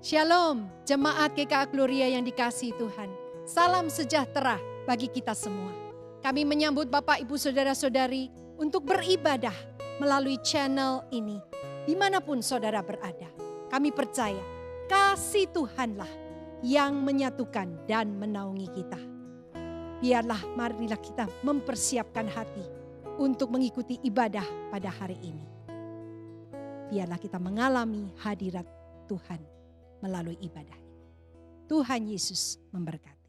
Shalom, jemaat GKA Gloria yang dikasihi Tuhan. Salam sejahtera bagi kita semua. Kami menyambut Bapak, Ibu, Saudara-saudari untuk beribadah melalui channel ini. Dimanapun saudara berada, kami percaya kasih Tuhanlah yang menyatukan dan menaungi kita. Biarlah marilah kita mempersiapkan hati untuk mengikuti ibadah pada hari ini. Biarlah kita mengalami hadirat Tuhan melalui ibadah ini. Tuhan Yesus memberkati.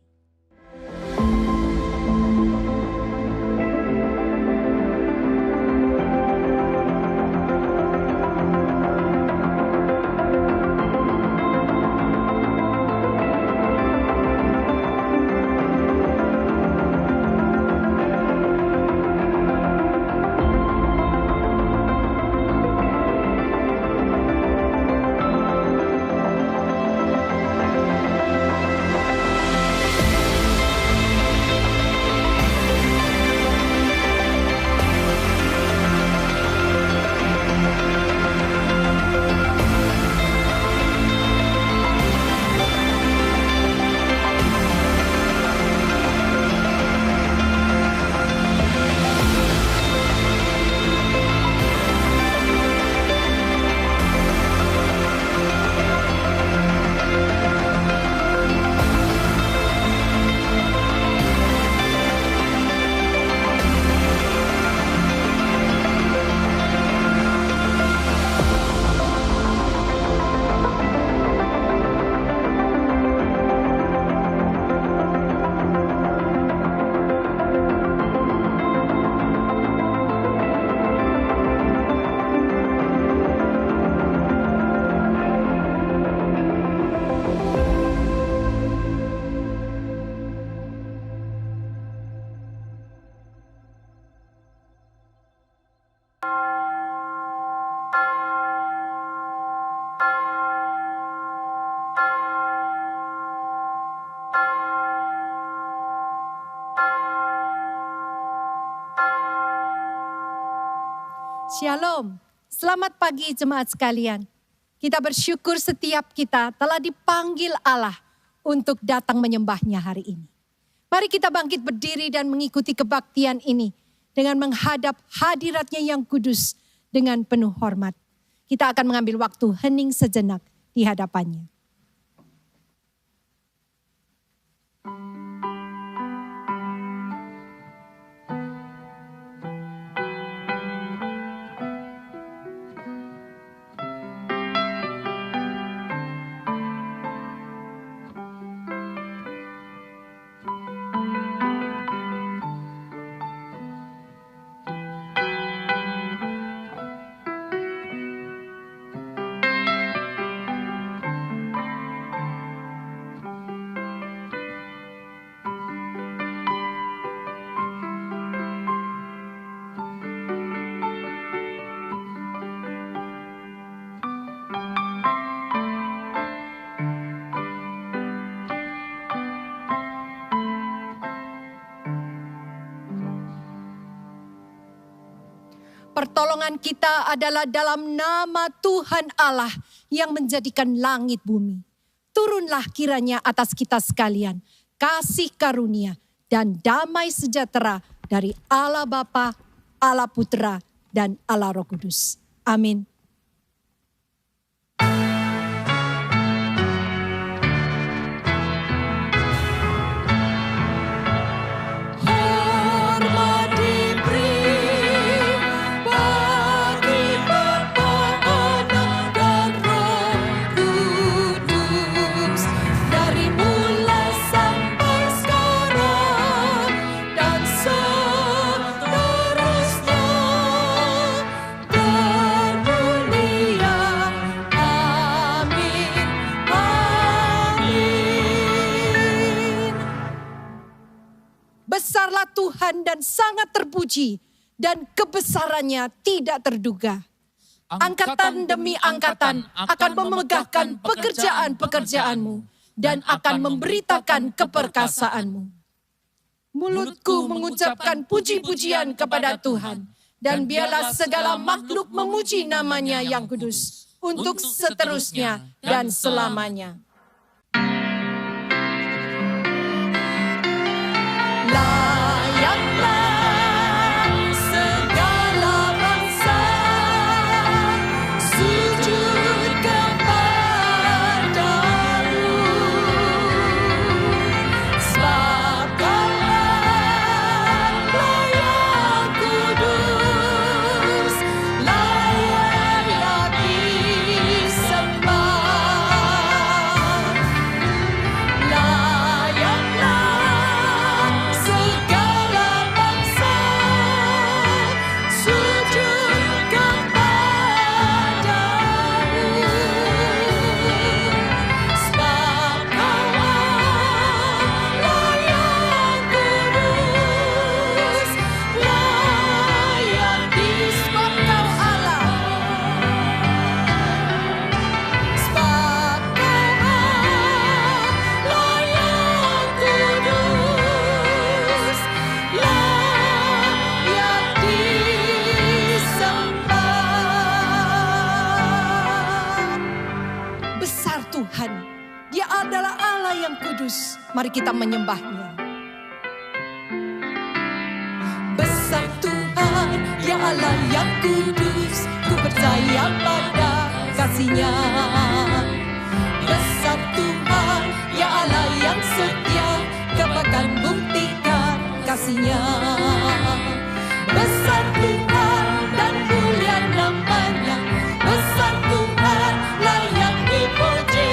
Shalom, selamat pagi jemaat sekalian. Kita bersyukur setiap kita telah dipanggil Allah untuk datang menyembahnya hari ini. Mari kita bangkit berdiri dan mengikuti kebaktian ini dengan menghadap hadiratnya yang kudus dengan penuh hormat. Kita akan mengambil waktu hening sejenak di hadapannya. Pertolongan kita adalah dalam nama Tuhan Allah yang menjadikan langit bumi. Turunlah kiranya atas kita sekalian kasih karunia dan damai sejahtera dari Allah Bapa, Allah Putra, dan Allah Roh Kudus. Amin. Besarlah Tuhan dan sangat terpuji, dan kebesarannya tidak terduga. Angkatan demi angkatan akan memegahkan pekerjaan-pekerjaanmu dan akan memberitakan keperkasaanmu. Mulutku mengucapkan puji-pujian kepada Tuhan, dan biarlah segala makhluk memuji namanya yang kudus. untuk seterusnya dan selamanya. Mari kita menyembahnya. Besar Tuhan, ya Allah yang kudus, ku percaya pada kasih-Nya. Besar Tuhan, ya Allah yang setia, Kau akan buktikan kasih-Nya. Besar Tuhan dan mulia namanya, besar Tuhan layak dipuji.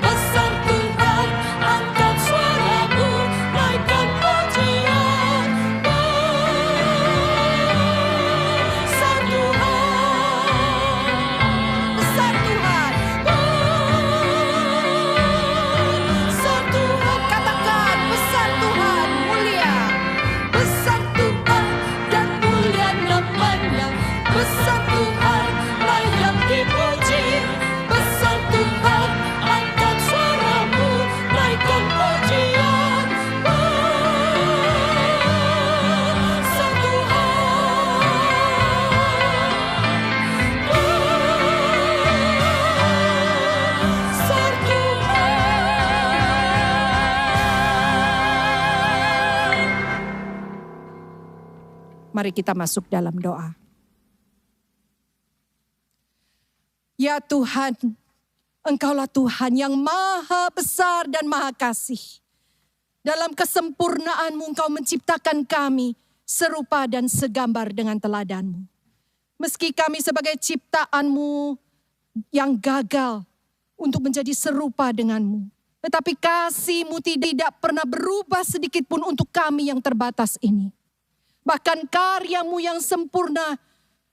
Besar Tuhan, angkat suaramu, naikkan pujian. Besar Tuhan, besar Tuhan, besar Tuhan, katakan besar Tuhan, mulia. Besar Tuhan dan mulia namanya, besar Tuhan layak dipuji. Besar Tuhan, angkat suaramu, naikkan pujian. Besar Tuhan, besar Tuhan. Mari kita masuk dalam doa. Ya Tuhan, Engkaulah Tuhan yang maha besar dan maha kasih. Dalam kesempurnaan-Mu Engkau menciptakan kami serupa dan segambar dengan teladan-Mu. Meski kami sebagai ciptaan-Mu yang gagal untuk menjadi serupa dengan-Mu, tetapi kasih-Mu tidak pernah berubah sedikit pun untuk kami yang terbatas ini. Bahkan karya-Mu yang sempurna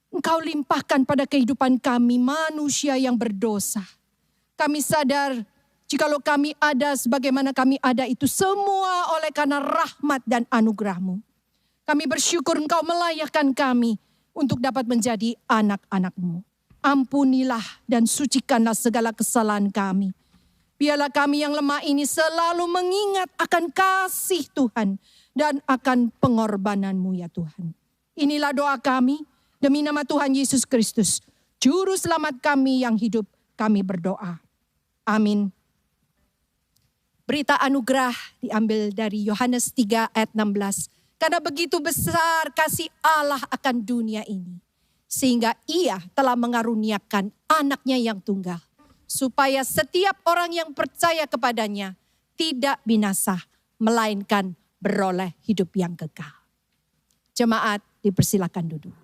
Engkau limpahkan pada kehidupan kami manusia yang berdosa. Kami sadar jikalau kami ada sebagaimana kami ada itu semua oleh karena rahmat dan anugerah-Mu. Kami bersyukur Engkau melayakkan kami untuk dapat menjadi anak-anak-Mu. Ampunilah dan sucikanlah segala kesalahan kami. Biarlah kami yang lemah ini selalu mengingat akan kasih Tuhan dan akan pengorbanan-Mu ya Tuhan. Inilah doa kami. Demi nama Tuhan Yesus Kristus, Juru Selamat kami yang hidup, kami berdoa. Amin. Berita anugerah diambil dari Yohanes 3 ayat 16. Karena begitu besar kasih Allah akan dunia ini, sehingga Ia telah mengaruniakan anaknya yang tunggal, supaya setiap orang yang percaya kepadanya tidak binasa, melainkan beroleh hidup yang kekal. Jemaat dipersilakan duduk.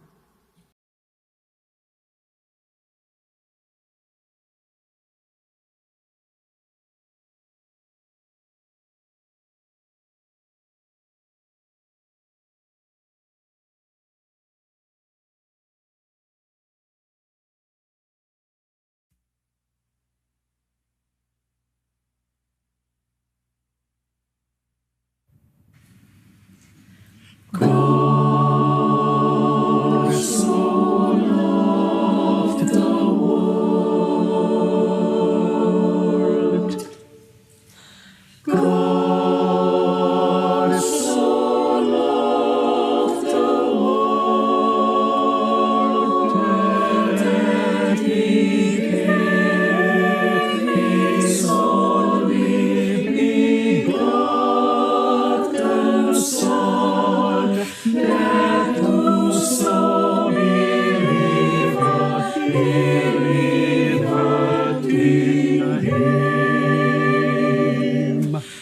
He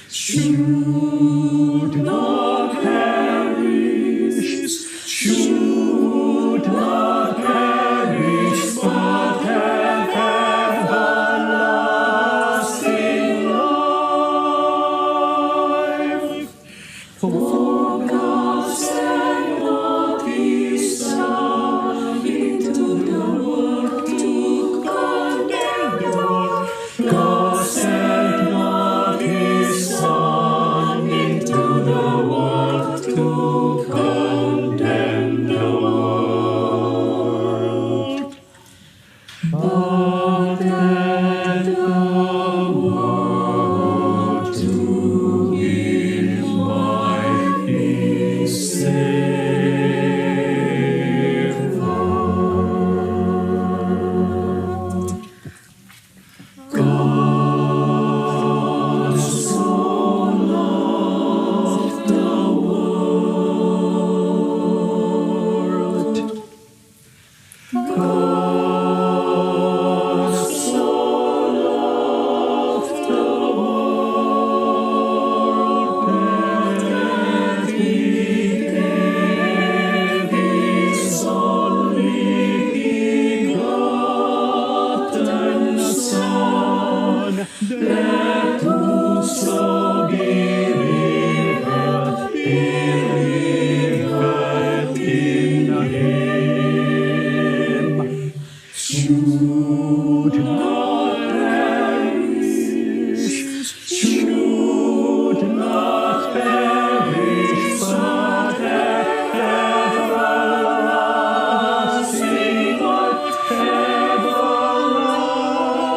should not perish, should not perish, but have everlasting life. For God sent not His Son into the world to condemn the world. God sent not His Son into the world to condemn the world, but that the world through Him might be saved. God so loved the world. God so loved the world that He gave His only begotten Son, that whoso believeth in Him should not perish, should not perish, but have everlasting life,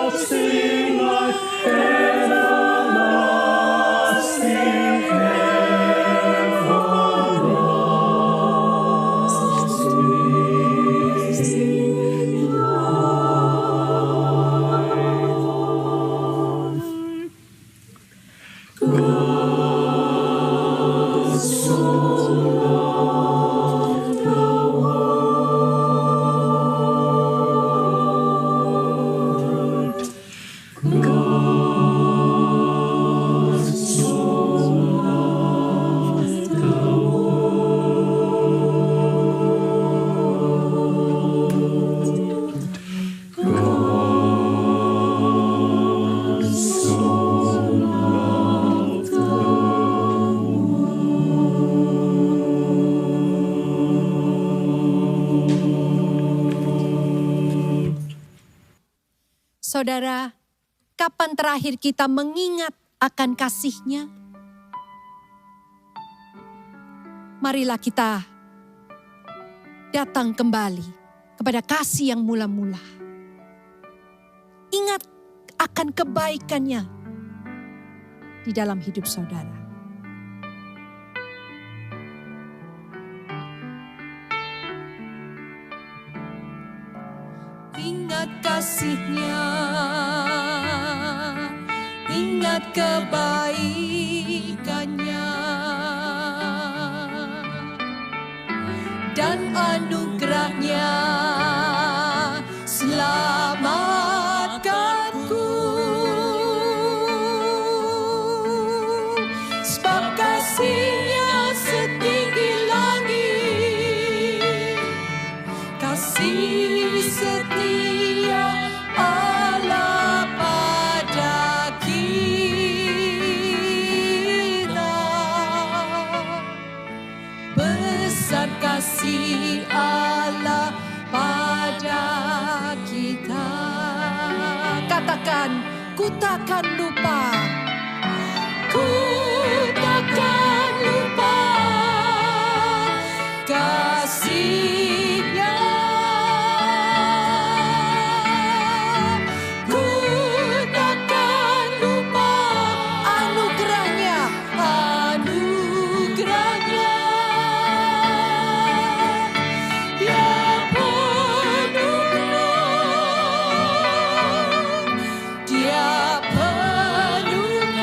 everlasting life, everlasting, everlasting life. God so loved the world. God so loved the world. God so loved the world. Saudara, kapan terakhir kita mengingat akan kasih-Nya? Marilah kita datang kembali kepada kasih yang mula-mula. Ingat akan kebaikan-Nya di dalam hidup saudara. Ingat kasih-Nya, ingat kebaikan-Nya, dan anugerah-Nya selamatkanku. Sebab kasih-Nya setinggi langit, kasih setia Allah pada kita. Besar kasih Allah pada kita. Katakan, ku takkan lupa. Ku takkan lupa kasih-Nya. Ku takkan lupa anugerah-Nya, anugerah-Nya yang penuh, Dia penuhkan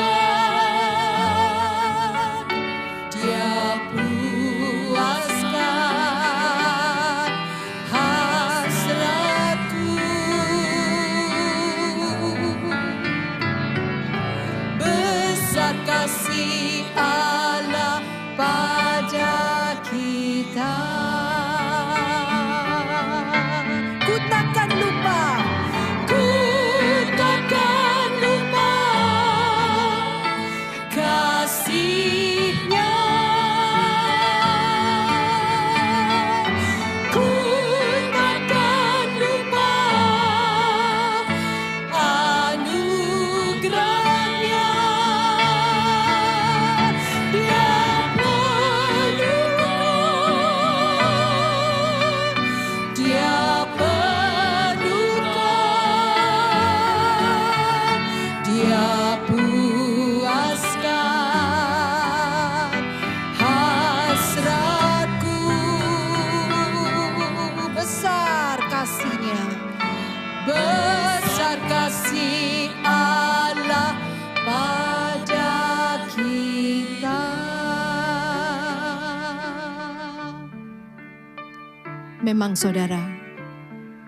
Memang saudara,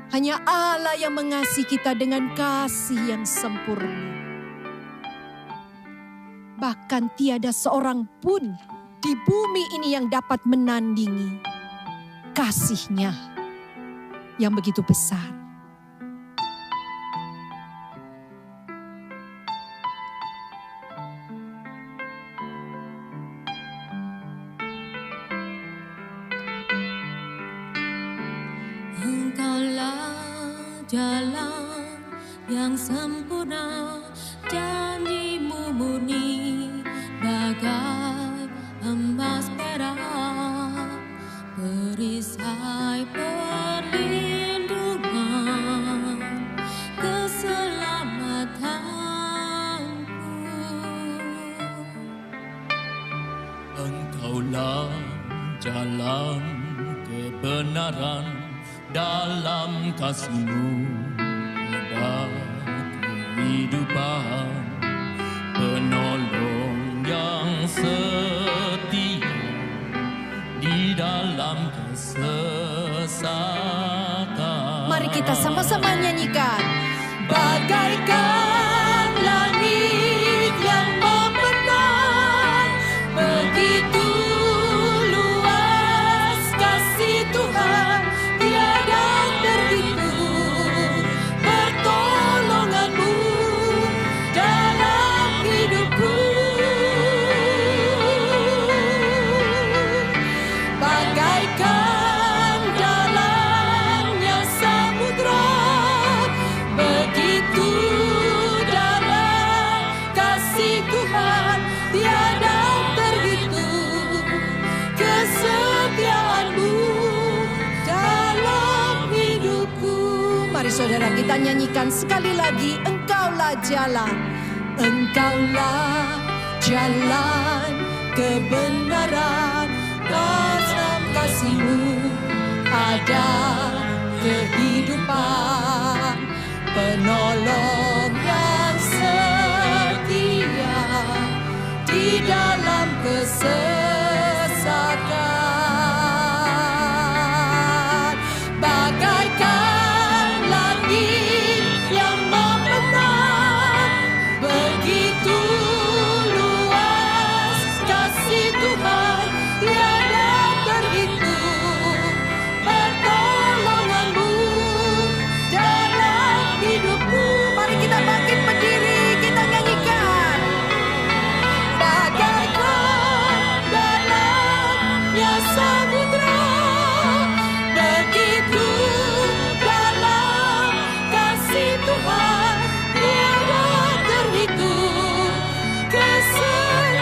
hanya Allah yang mengasihi kita dengan kasih yang sempurna. Bahkan tiada seorang pun di bumi ini yang dapat menandingi kasih-Nya yang begitu besar. Engkaulah jalan yang sempurna, janji-Mu murni bagai emas perak, perisai perlindungan keselamatanku. Engkaulah jalan kebenaran, dalam kasih-Mu ada kehidupan, penolong yang setia di dalam kesesakan. Mari kita sama-sama nyanyikan. Bagaikan langit yang membentang, begitu luas kasih Tuhan, tiada terhitung pertolongan-Mu dalam hidupku. Bagaikan dalamnya samudra, begitu dalam kasih Tuhan, tiada terhitung kesetiaan-Mu dalam hidupku. Mari saudara kita nyanyikan sekali lagi. Engkaulah jalan, Engkaulah jalan kebenaran, dalam kasih-Mu ada kehidupan, penolong yang setia di dalam kesesakan. Bagaikan langit yang membentang, begitu luas kasih Tuhan, tiada terhitung pertolongan-Mu dalam hidupku. Mari kita bangkit berdiri, kita nyanyikan. Bagaikan dalamnya samudra, begitu dalam kasih Tuhan, tiada terhitung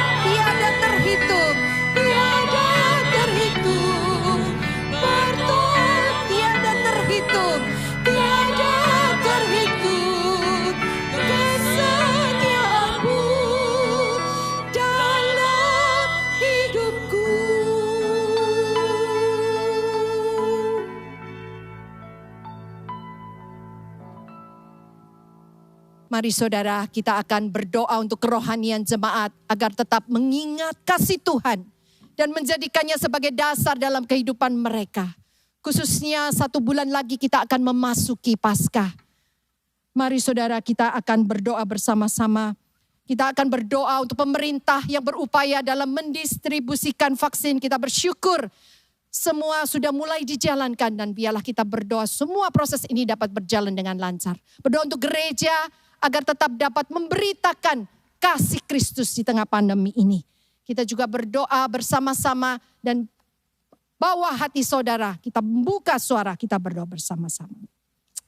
tiada terhitung, tiada terhitung tiada terhitung, tiada terhitung kesetiaan-Mu dalam hidupku. Mari saudara, kita akan berdoa untuk kerohanian jemaat agar tetap mengingat kasih Tuhan dan menjadikannya sebagai dasar dalam kehidupan mereka. Khususnya 1 bulan lagi kita akan memasuki Paskah. Mari saudara, kita akan berdoa bersama-sama. Kita akan berdoa untuk pemerintah yang berupaya dalam mendistribusikan vaksin. Kita bersyukur semua sudah mulai dijalankan, dan biarlah kita berdoa semua proses ini dapat berjalan dengan lancar. Berdoa untuk gereja agar tetap dapat memberitakan kasih Kristus di tengah pandemi ini. Kita juga berdoa bersama-sama dan bawa hati saudara. Kita membuka suara, kita berdoa bersama-sama.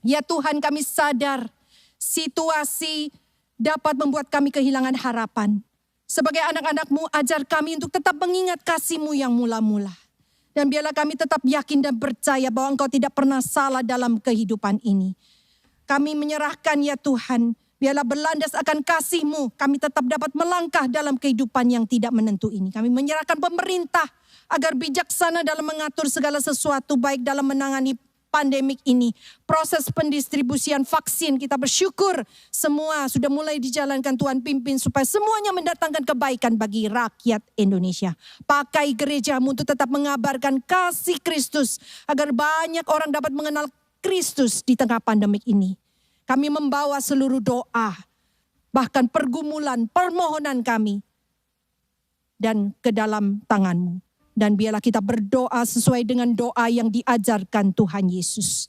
Ya Tuhan, kami sadar situasi dapat membuat kami kehilangan harapan. Sebagai anak-anak-Mu, ajar kami untuk tetap mengingat kasih-Mu yang mula-mula. Dan biarlah kami tetap yakin dan percaya bahwa Engkau tidak pernah salah dalam kehidupan ini. Kami menyerahkan ya Tuhan, biarlah berlandas akan kasih-Mu, kami tetap dapat melangkah dalam kehidupan yang tidak menentu ini. Kami menyerahkan pemerintah agar bijaksana dalam mengatur segala sesuatu, baik dalam menangani pandemik ini. Proses pendistribusian vaksin kita bersyukur semua sudah mulai dijalankan, Tuhan pimpin supaya semuanya mendatangkan kebaikan bagi rakyat Indonesia. Pakai gerejamu untuk tetap mengabarkan kasih Kristus agar banyak orang dapat mengenal Kristus di tengah pandemik ini. Kami membawa seluruh doa, bahkan pergumulan, permohonan kami dan ke dalam tangan-Mu. Dan biarlah kita berdoa sesuai dengan doa yang diajarkan Tuhan Yesus.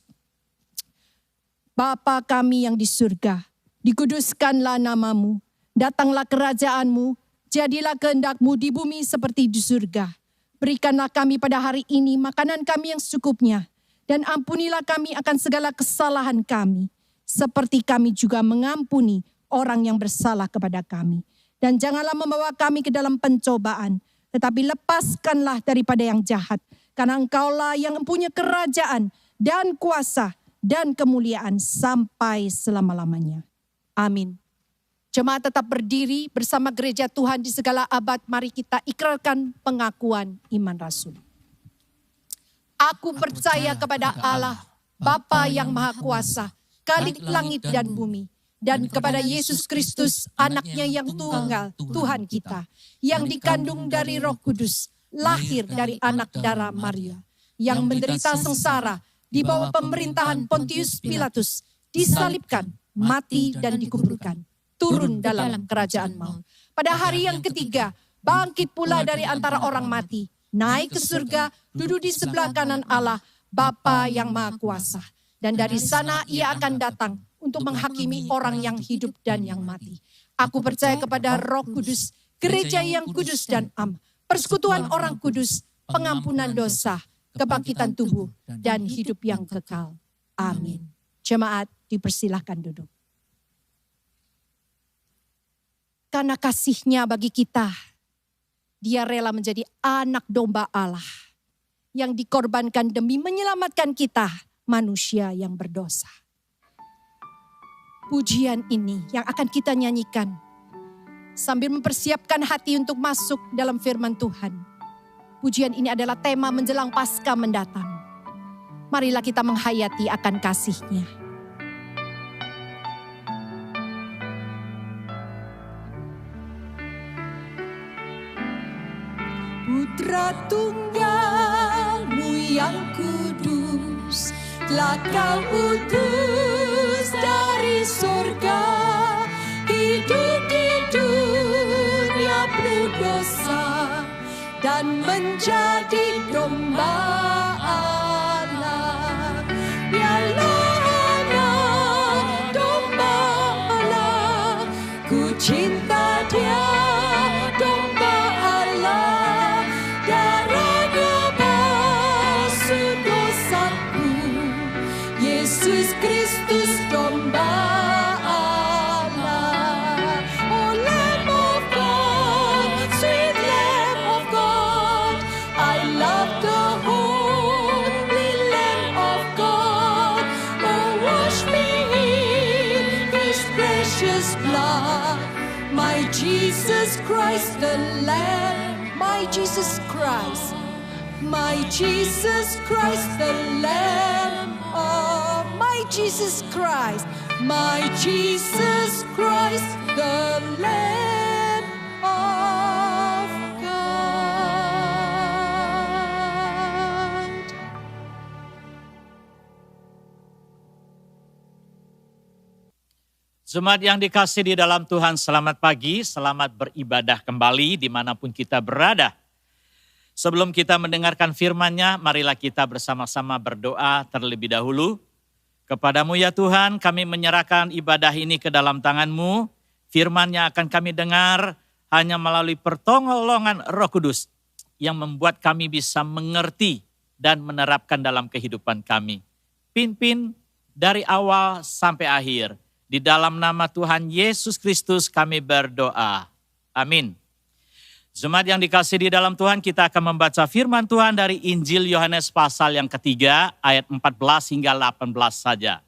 Bapa kami yang di surga, dikuduskanlah nama-Mu, datanglah kerajaan-Mu, jadilah kehendak-Mu di bumi seperti di surga. Berikanlah kami pada hari ini makanan kami yang secukupnya, dan ampunilah kami akan segala kesalahan kami, seperti kami juga mengampuni orang yang bersalah kepada kami. Dan janganlah membawa kami ke dalam pencobaan, tetapi lepaskanlah daripada yang jahat. Karena Engkaulah yang mempunyai kerajaan dan kuasa dan kemuliaan sampai selama-lamanya. Amin. Jemaat tetap berdiri bersama gereja Tuhan di segala abad. Mari kita ikrarkan pengakuan iman rasul. Aku percaya kepada Allah, Bapa yang Maha Kuasa, Khalik langit dan bumi. Dan kepada Yesus Kristus, anaknya yang tunggal, Tuhan kita, yang dikandung dari Roh Kudus, lahir dari anak darah Maria, yang menderita sengsara di bawah pemerintahan Pontius Pilatus, disalibkan, mati dan dikuburkan, turun dalam kerajaan maut. Pada hari yang ketiga, bangkit pula dari antara orang mati, naik ke surga, duduk di sebelah kanan Allah, Bapa yang Maha Kuasa. Dan dari sana ia akan datang untuk menghakimi orang yang hidup dan yang mati. Aku percaya kepada Roh Kudus, gereja yang kudus dan am, persekutuan orang kudus, pengampunan dosa, kebangkitan tubuh, dan hidup yang kekal. Amin. Jemaat dipersilahkan duduk. Karena kasih-Nya bagi kita, Dia rela menjadi anak domba Allah yang dikorbankan demi menyelamatkan kita, manusia yang berdosa. Pujian ini yang akan kita nyanyikan sambil mempersiapkan hati untuk masuk dalam firman Tuhan. Pujian ini adalah tema menjelang Paskah mendatang. Marilah kita menghayati akan kasih-Nya. Putra tunggal-Mu yang kudus, telah Kau utus dari surga, hidup di dunia penuh dosa, dan menjadi domba Allah. Dialah anak domba Allah, ku cinta Dia, domba Allah, darahnya basuh dosaku. Yesus Kristus domba Allah. Oh Lamb of God, sweet Lamb of God, I love the holy Lamb of God. Oh wash me in His precious blood, my Jesus Christ the Lamb, my Jesus Christ, my Jesus Christ the Lamb of my Jesus Christ, my Jesus Christ the Lamb of God. Jemaat yang dikasihi di dalam Tuhan, selamat pagi, selamat beribadah kembali dimanapun kita berada. Sebelum kita mendengarkan firman-Nya, marilah kita bersama-sama berdoa terlebih dahulu. Kepadamu ya Tuhan, kami menyerahkan ibadah ini ke dalam tangan-Mu. Firman-Nya akan kami dengar hanya melalui pertolongan Roh Kudus yang membuat kami bisa mengerti dan menerapkan dalam kehidupan kami. Pimpin dari awal sampai akhir. Di dalam nama Tuhan Yesus Kristus kami berdoa. Amin. Jemaat yang dikasihi di dalam Tuhan, kita akan membaca firman Tuhan dari Injil Yohanes pasal yang ketiga, ayat 14 hingga 18 saja.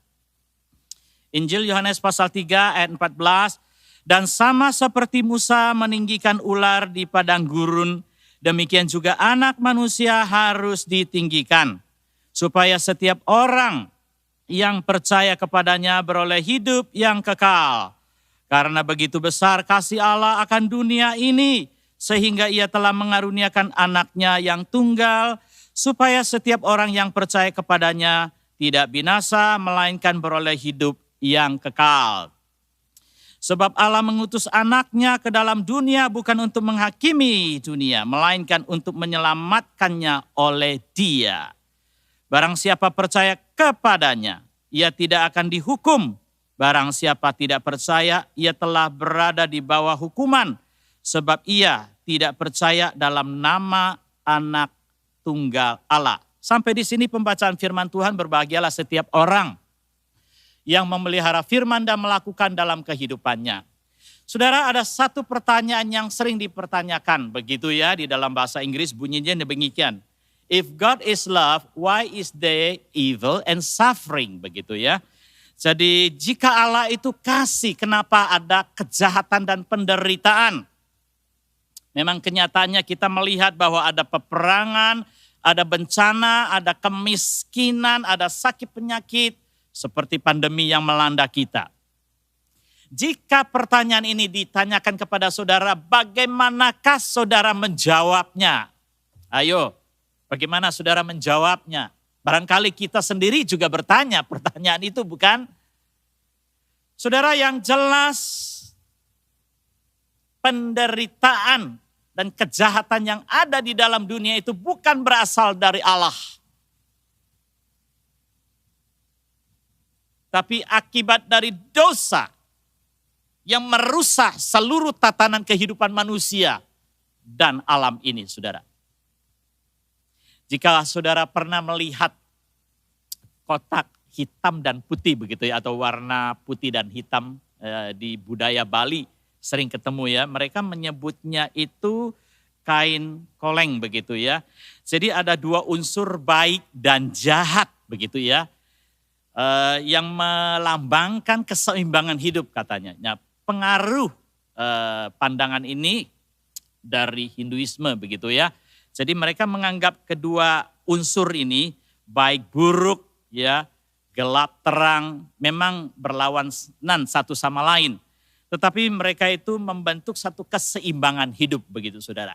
Injil Yohanes pasal 3 ayat 14, dan sama seperti Musa meninggikan ular di padang gurun, demikian juga anak manusia harus ditinggikan, supaya setiap orang yang percaya kepadanya beroleh hidup yang kekal. Karena begitu besar kasih Allah akan dunia ini, sehingga ia telah mengaruniakan anaknya yang tunggal, supaya setiap orang yang percaya kepadanya tidak binasa, melainkan beroleh hidup yang kekal. Sebab Allah mengutus anaknya ke dalam dunia bukan untuk menghakimi dunia, melainkan untuk menyelamatkannya oleh Dia. Barang siapa percaya kepadanya, ia tidak akan dihukum. Barang siapa tidak percaya, ia telah berada di bawah hukuman, sebab ia tidak percaya dalam nama anak tunggal Allah. Sampai di sini pembacaan firman Tuhan. Berbahagialah setiap orang yang memelihara firman dan melakukan dalam kehidupannya. Saudara, ada satu pertanyaan yang sering dipertanyakan begitu ya, di dalam bahasa Inggris bunyinya demikian. If God is love, why is there evil and suffering? Begitu ya. Jadi jika Allah itu kasih, kenapa ada kejahatan dan penderitaan? Memang kenyataannya kita melihat bahwa ada peperangan, ada bencana, ada kemiskinan, ada sakit penyakit, seperti pandemi yang melanda kita. Jika pertanyaan ini ditanyakan kepada saudara, bagaimanakah saudara menjawabnya? Ayo, bagaimana saudara menjawabnya? Barangkali kita sendiri juga bertanya pertanyaan itu, bukan? Saudara, yang jelas penderitaan dan kejahatan yang ada di dalam dunia itu bukan berasal dari Allah. Tapi akibat dari dosa yang merusak seluruh tatanan kehidupan manusia dan alam ini, saudara. Jika saudara pernah melihat kotak hitam dan putih begitu ya, atau warna putih dan hitam di budaya Bali sering ketemu ya, mereka menyebutnya itu kain koleng begitu ya. Jadi ada dua unsur baik dan jahat begitu ya, yang melambangkan keseimbangan hidup katanya. Nah, pengaruh pandangan ini dari Hinduisme begitu ya. Jadi mereka menganggap kedua unsur ini baik buruk ya, gelap terang memang berlawanan satu sama lain. Tetapi mereka itu membentuk satu keseimbangan hidup begitu saudara.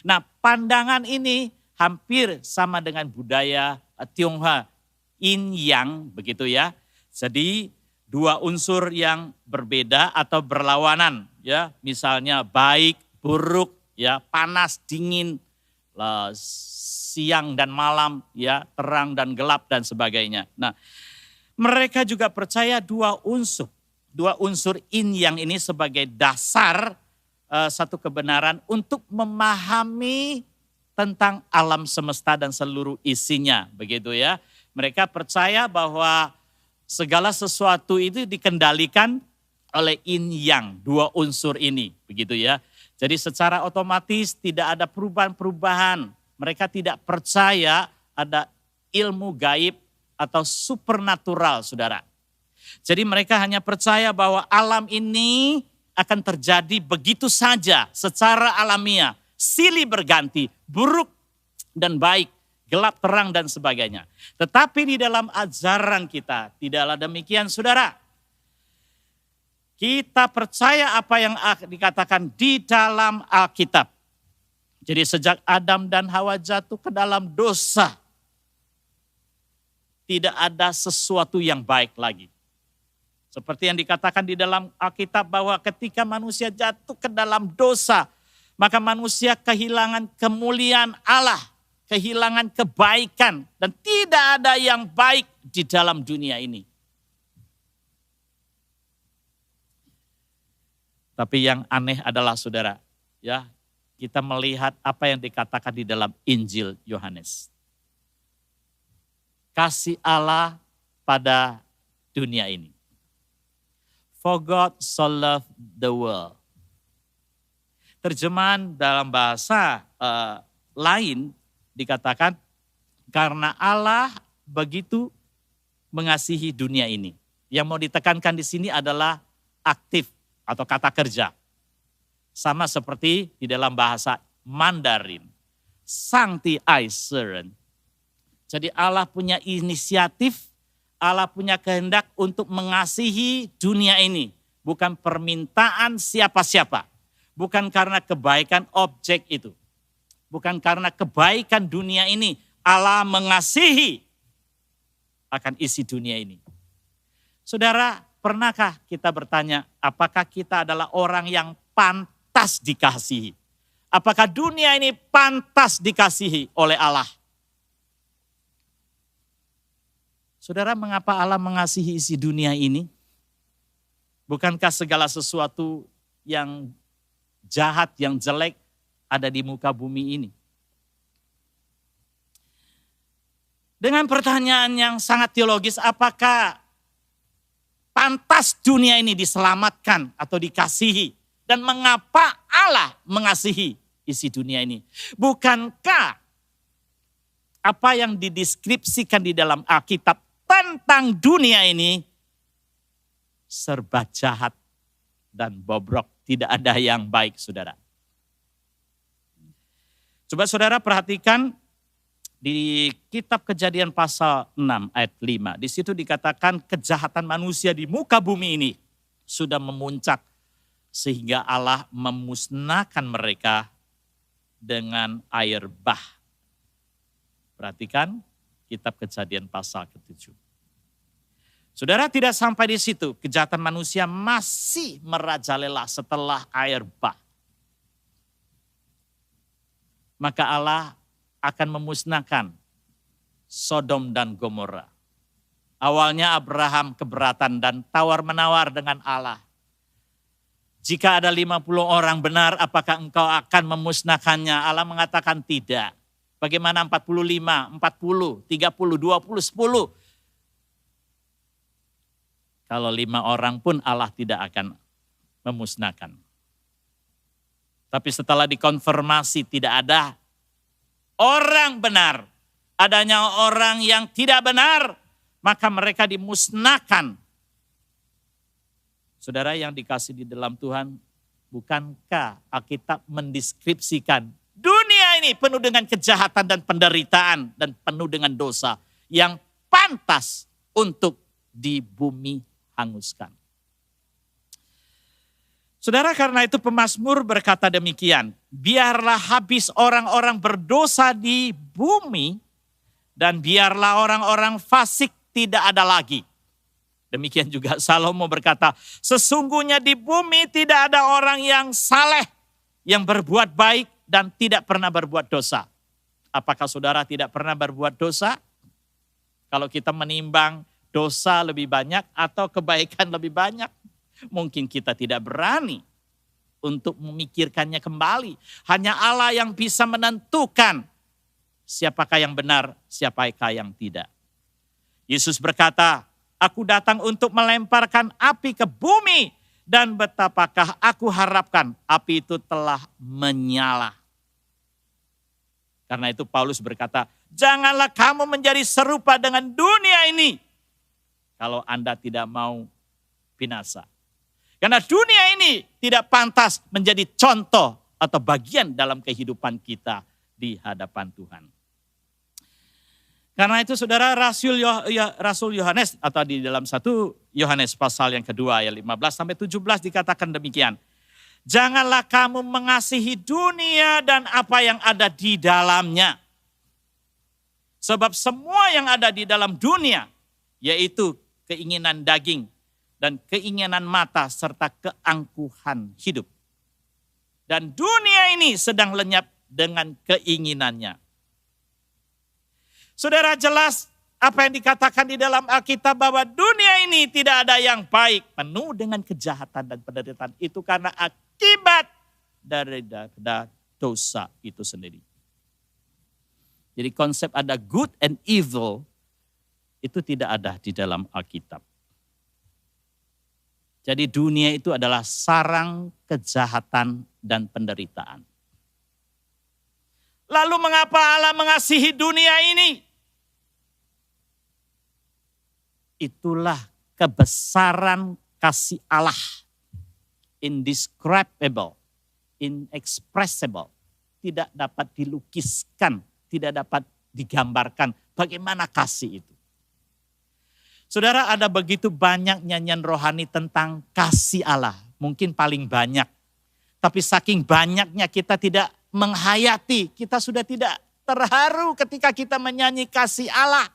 Nah, pandangan ini hampir sama dengan budaya Tionghoa, Yin Yang begitu ya. Jadi dua unsur yang berbeda atau berlawanan ya, misalnya baik, buruk ya, panas, dingin, siang dan malam ya, terang dan gelap dan sebagainya. Nah, mereka juga percaya dua unsur yin yang ini sebagai dasar satu kebenaran untuk memahami tentang alam semesta dan seluruh isinya begitu ya. Mereka percaya bahwa segala sesuatu itu dikendalikan oleh yin yang, dua unsur ini begitu ya. Jadi secara otomatis tidak ada perubahan-perubahan. Mereka tidak percaya ada ilmu gaib atau supernatural, saudara. Jadi mereka hanya percaya bahwa alam ini akan terjadi begitu saja secara alamiah. Silih berganti, buruk dan baik, gelap terang dan sebagainya. Tetapi di dalam ajaran kita tidaklah demikian, saudara. Kita percaya apa yang dikatakan di dalam Alkitab. Jadi sejak Adam dan Hawa jatuh ke dalam dosa, tidak ada sesuatu yang baik lagi. Seperti yang dikatakan di dalam Alkitab bahwa ketika manusia jatuh ke dalam dosa, maka manusia kehilangan kemuliaan Allah, kehilangan kebaikan, dan tidak ada yang baik di dalam dunia ini. Tapi yang aneh adalah saudara, ya, kita melihat apa yang dikatakan di dalam Injil Yohanes. Kasih Allah pada dunia ini. For God so loved the world. Terjemahan dalam bahasa lain dikatakan karena Allah begitu mengasihi dunia ini. Yang mau ditekankan di sini adalah aktif atau kata kerja. Sama seperti di dalam bahasa Mandarin. Sangti ai seren. Jadi Allah punya inisiatif, Allah punya kehendak untuk mengasihi dunia ini. Bukan permintaan siapa-siapa. Bukan karena kebaikan objek itu. Bukan karena kebaikan dunia ini. Allah mengasihi akan isi dunia ini. Saudara, pernahkah kita bertanya, apakah kita adalah orang yang pantas dikasihi? Apakah dunia ini pantas dikasihi oleh Allah? Saudara, mengapa Allah mengasihi isi dunia ini? Bukankah segala sesuatu yang jahat, yang jelek ada di muka bumi ini? Dengan pertanyaan yang sangat teologis, apakah pantas dunia ini diselamatkan atau dikasihi? Dan mengapa Allah mengasihi isi dunia ini? Bukankah apa yang dideskripsikan di dalam Alkitab tentang dunia ini serba jahat dan bobrok, tidak ada yang baik, saudara. Coba saudara perhatikan di kitab Kejadian pasal 6 ayat 5. Di situ dikatakan kejahatan manusia di muka bumi ini sudah memuncak sehingga Allah memusnahkan mereka dengan air bah. Perhatikan kitab Kejadian pasal ke-7. Saudara, tidak sampai di situ, kejahatan manusia masih merajalela setelah air bah. Maka Allah akan memusnahkan Sodom dan Gomora. Awalnya Abraham keberatan dan tawar-menawar dengan Allah. Jika ada 50 orang benar, apakah engkau akan memusnahkannya? Allah mengatakan tidak. Bagaimana 45, 40, 30, 20, 10? Kalau 5 orang pun Allah tidak akan memusnahkan. Tapi setelah dikonfirmasi tidak ada orang benar, adanya orang yang tidak benar, maka mereka dimusnahkan. Saudara yang dikasih di dalam Tuhan, bukankah Alkitab mendeskripsikan dunia ini penuh dengan kejahatan dan penderitaan dan penuh dengan dosa yang pantas untuk di bumi hanguskan. Saudara, karena itu pemazmur berkata demikian, biarlah habis orang-orang berdosa di bumi dan biarlah orang-orang fasik tidak ada lagi. Demikian juga Salomo berkata, sesungguhnya di bumi tidak ada orang yang saleh, yang berbuat baik dan tidak pernah berbuat dosa. Apakah saudara tidak pernah berbuat dosa? Kalau kita menimbang dosa lebih banyak atau kebaikan lebih banyak, mungkin kita tidak berani untuk memikirkannya kembali. Hanya Allah yang bisa menentukan siapakah yang benar, siapakah yang tidak. Yesus berkata, aku datang untuk melemparkan api ke bumi dan betapakah aku harapkan api itu telah menyala. Karena itu Paulus berkata, janganlah kamu menjadi serupa dengan dunia ini kalau Anda tidak mau binasa. Karena dunia ini tidak pantas menjadi contoh atau bagian dalam kehidupan kita di hadapan Tuhan. Karena itu saudara, Rasul Yohanes atau di dalam 1 Yohanes pasal yang kedua ayat 15-17 dikatakan demikian. Janganlah kamu mengasihi dunia dan apa yang ada di dalamnya. Sebab semua yang ada di dalam dunia, yaitu keinginan daging dan keinginan mata serta keangkuhan hidup. Dan dunia ini sedang lenyap dengan keinginannya. Saudara, jelas apa yang dikatakan di dalam Alkitab bahwa dunia ini tidak ada yang baik, penuh dengan kejahatan dan penderitaan. Itu karena akibat dari dosa itu sendiri. Jadi konsep ada good and evil itu tidak ada di dalam Alkitab. Jadi dunia itu adalah sarang kejahatan dan penderitaan. Lalu mengapa Allah mengasihi dunia ini? Itulah kebesaran kasih Allah. Indescribable, inexpressible. Tidak dapat dilukiskan, tidak dapat digambarkan bagaimana kasih itu. Saudara, ada begitu banyak nyanyian rohani tentang kasih Allah. Mungkin paling banyak. Tapi saking banyaknya kita tidak menghayati. Kita sudah tidak terharu ketika kita menyanyi kasih Allah.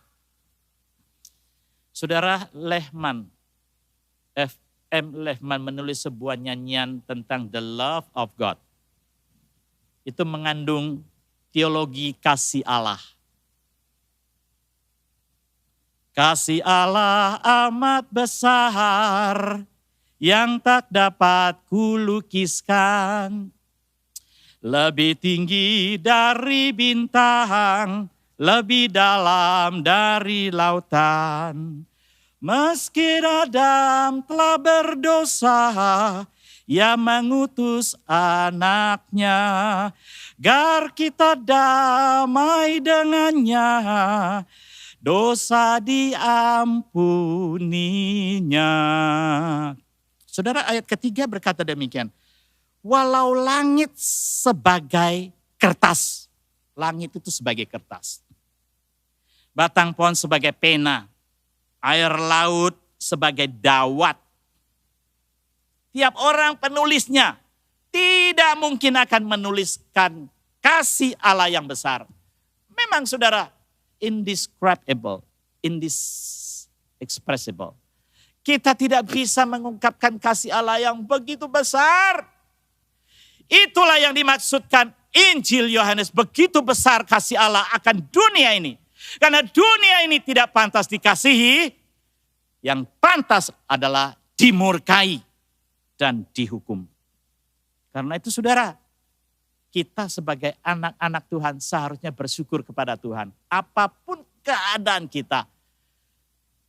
Saudara, F.M. Lehman menulis sebuah nyanyian tentang the love of God. Itu mengandung teologi kasih Allah. Kasih Allah amat besar yang tak dapat kulukiskan. Lebih tinggi dari bintang, lebih dalam dari lautan. Meski Adam telah berdosa, Ia mengutus anaknya, agar kita damai dengannya. Dosa diampuninya. Saudara, ayat ketiga berkata demikian. Walau langit sebagai kertas. Langit itu sebagai kertas. Batang pohon sebagai pena. Air laut sebagai dawat. Tiap orang penulisnya tidak mungkin akan menuliskan kasih Allah yang besar. Memang saudara, indescribable, inexpressible. Kita tidak bisa mengungkapkan kasih Allah yang begitu besar. Itulah yang dimaksudkan Injil Yohanes, begitu besar kasih Allah akan dunia ini. Karena dunia ini tidak pantas dikasihi, yang pantas adalah dimurkai dan dihukum. Karena itu saudara, kita sebagai anak-anak Tuhan seharusnya bersyukur kepada Tuhan. Apapun keadaan kita,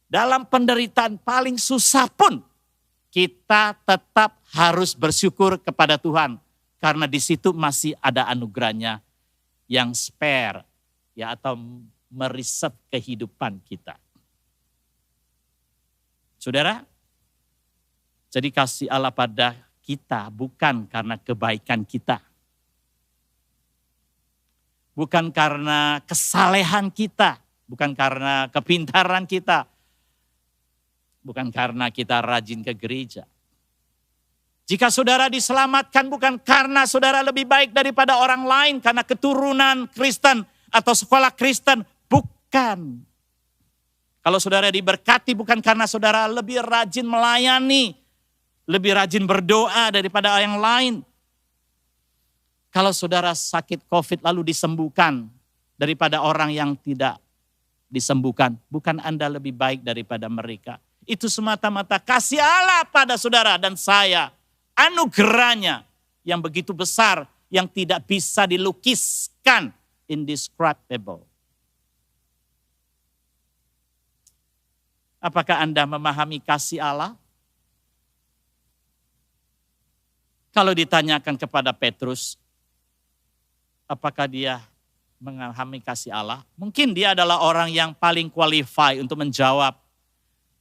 dalam penderitaan paling susah pun, kita tetap harus bersyukur kepada Tuhan. Karena di situ masih ada anugerahnya yang spare, ya, atau mereserve kehidupan kita. Saudara, jadi kasih Allah pada kita bukan karena kebaikan kita. Bukan karena kesalehan kita, bukan karena kepintaran kita, bukan karena kita rajin ke gereja. Jika saudara diselamatkan bukan karena saudara lebih baik daripada orang lain, karena keturunan Kristen atau sekolah Kristen, bukan. Kalau saudara diberkati bukan karena saudara lebih rajin melayani, lebih rajin berdoa daripada yang lain. Kalau saudara sakit COVID lalu disembuhkan daripada orang yang tidak disembuhkan, bukan Anda lebih baik daripada mereka. Itu semata-mata kasih Allah pada saudara dan saya. Anugerahnya yang begitu besar, yang tidak bisa dilukiskan, indescribable. Apakah Anda memahami kasih Allah? Kalau ditanyakan kepada Petrus, apakah dia memahami kasih Allah? Mungkin dia adalah orang yang paling qualify untuk menjawab.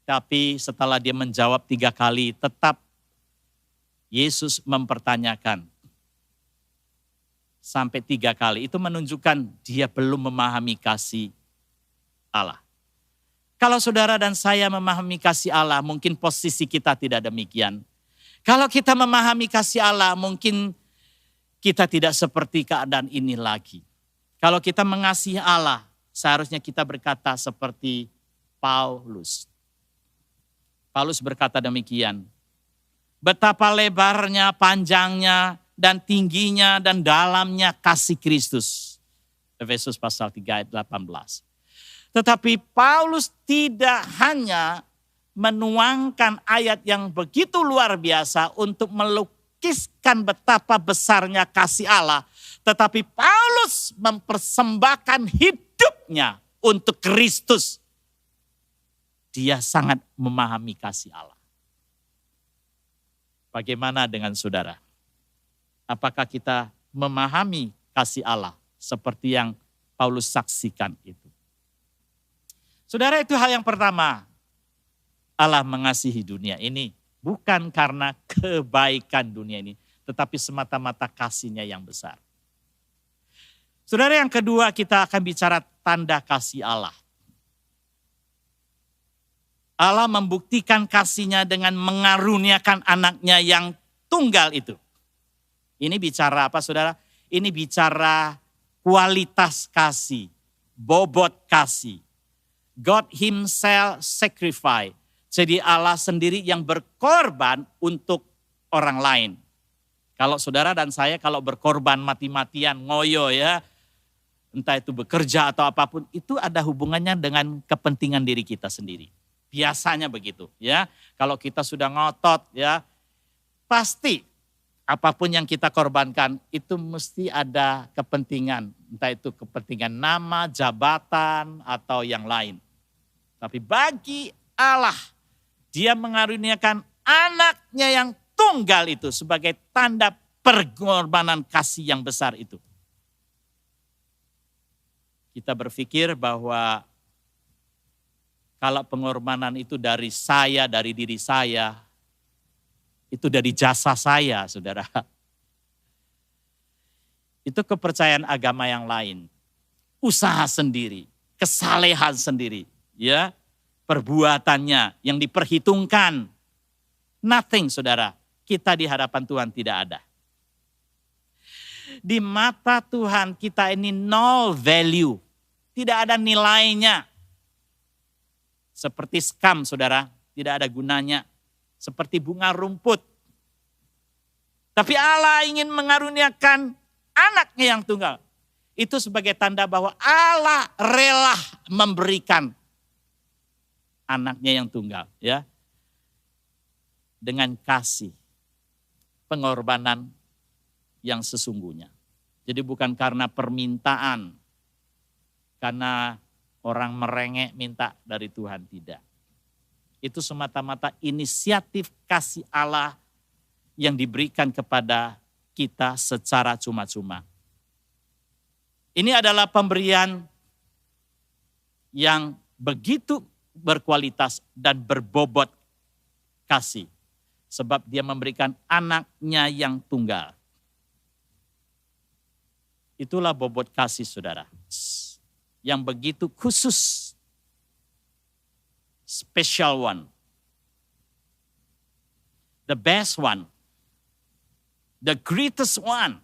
Tapi setelah dia menjawab 3 kali, tetap Yesus mempertanyakan. Sampai 3 kali. Itu menunjukkan dia belum memahami kasih Allah. Kalau saudara dan saya memahami kasih Allah, mungkin posisi kita tidak demikian. Kalau kita memahami kasih Allah, mungkin kita tidak seperti keadaan ini lagi. Kalau kita mengasihi Allah, seharusnya kita berkata seperti Paulus. Paulus berkata demikian. Betapa lebarnya, panjangnya, dan tingginya, dan dalamnya kasih Kristus. Efesus pasal 3 ayat 18. Tetapi Paulus tidak hanya menuangkan ayat yang begitu luar biasa untuk melukiskan betapa besarnya kasih Allah. Tetapi Paulus mempersembahkan hidupnya untuk Kristus. Dia sangat memahami kasih Allah. Bagaimana dengan saudara? Apakah kita memahami kasih Allah seperti yang Paulus saksikan itu? Saudara, itu hal yang pertama. Allah mengasihi dunia ini bukan karena kebaikan dunia ini, tetapi semata-mata kasih-Nya yang besar. Saudara, yang kedua kita akan bicara tanda kasih Allah. Allah membuktikan kasih-Nya dengan mengaruniakan anaknya yang tunggal itu. Ini bicara apa saudara? Ini bicara kualitas kasih, bobot kasih. God himself sacrifice. Jadi Allah sendiri yang berkorban untuk orang lain. Kalau saudara dan saya kalau berkorban mati-matian, ngoyo ya, entah itu bekerja atau apapun, itu ada hubungannya dengan kepentingan diri kita sendiri. Biasanya begitu ya. Kalau kita sudah ngotot ya, pasti apapun yang kita korbankan itu mesti ada kepentingan. Entah itu kepentingan nama, jabatan atau yang lain. Tapi bagi Allah, Dia mengaruniakan anaknya yang tunggal itu sebagai tanda pengorbanan kasih yang besar itu. Kita berpikir bahwa kalau pengorbanan itu dari saya, dari diri saya, itu dari jasa saya, saudara. Itu kepercayaan agama yang lain. Usaha sendiri, kesalehan sendiri, ya, perbuatannya yang diperhitungkan. Nothing, saudara. Kita di hadapan Tuhan tidak ada. Di mata Tuhan kita ini no value. Tidak ada nilainya. Seperti skam, saudara, tidak ada gunanya. Seperti bunga rumput. Tapi Allah ingin mengaruniakan anaknya yang tunggal. Itu sebagai tanda bahwa Allah rela memberikan anaknya yang tunggal. Ya, dengan kasih, pengorbanan yang sesungguhnya. Jadi bukan karena permintaan, karena orang merengek minta dari Tuhan, tidak. Itu semata-mata inisiatif kasih Allah yang diberikan kepada kita secara cuma-cuma. Ini adalah pemberian yang begitu berkualitas dan berbobot kasih. Sebab Dia memberikan anaknya yang tunggal. Itulah bobot kasih, saudara. Yang begitu khusus. Special one. The best one. The greatest one.